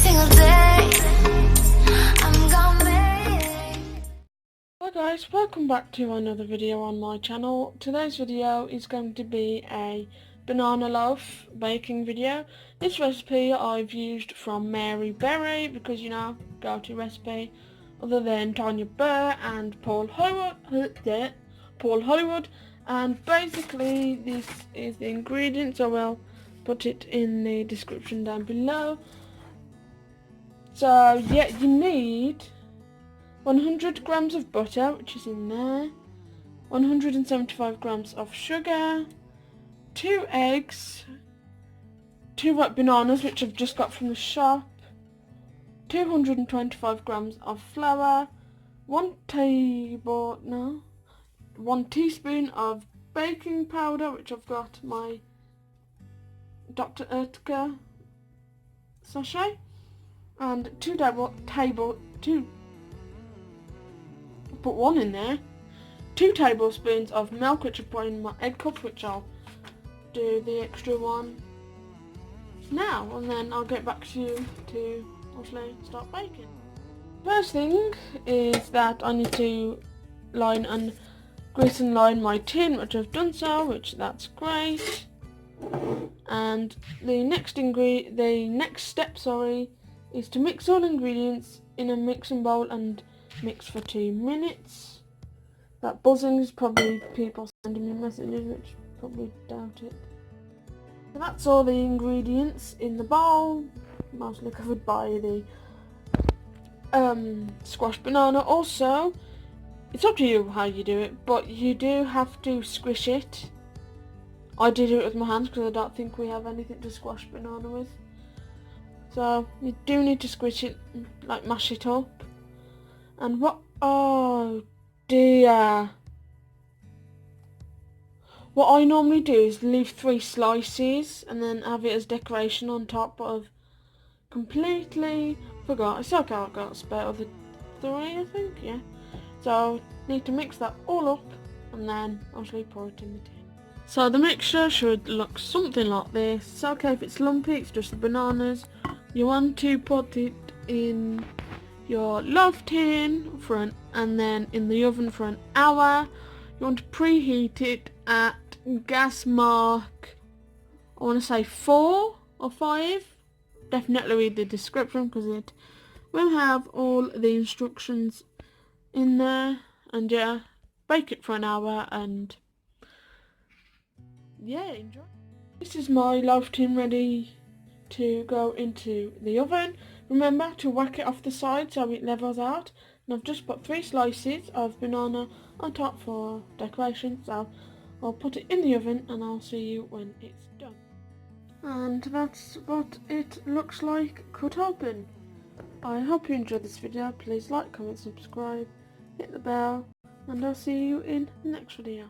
single day. I'm gonna make. Hi guys, welcome back to another video on my channel. Today's video is going to be a banana loaf baking video. This recipe I've used from Mary Berry because, you know, go-to recipe, other than Tanya Burr and Paul Hollywood. And basically this is the ingredients. I will put it in the description down below. So yeah, you need 100 grams of butter, which is in there, 175 grams of sugar, 2 eggs, 2 white bananas, which I've just got from the shop, 225 grams of flour, 1 teaspoon of baking powder, which I've got my Dr. Oetker sachet, and 2 tablespoons of milk, which I put in my egg cup, which I'll do the extra one now, and then I'll get back to you to obviously start baking. First thing is that I need to grease and line my tin, which I've done so, that's great. And the next step is to mix all ingredients in a mixing bowl and mix for 2 minutes. That buzzing is probably people sending me messages, which probably doubt it. So that's all the ingredients in the bowl, mostly covered by the squashed banana. Also, it's up to you how you do it, but you do have to squish it. I did it with my hands because I don't think we have anything to squash banana with. So you do need to squish it, like mash it up. And oh dear. What I normally do is leave 3 slices and then have it as decoration on top, but I've completely forgot. It's okay, I've got a spare other 3, I think, yeah. So need to mix that all up and then obviously pour it in the tin. So the mixture should look something like this. It's okay if it's lumpy, it's just the bananas. You want to put it in your loaf tin and then in the oven for an hour. You want to preheat it at gas mark, I want to say 4 or 5. Definitely read the description because it will have all the instructions in there. And yeah, bake it for an hour and yeah, enjoy. This is my loaf tin ready to go into the oven. Remember to whack it off the side so it levels out. And I've just put 3 slices of banana on top for decoration, so I'll put it in the oven and I'll see you when it's done. And that's what it looks like cut open. I hope you enjoyed this video. Please like, comment, subscribe, hit the bell, and I'll see you in the next video.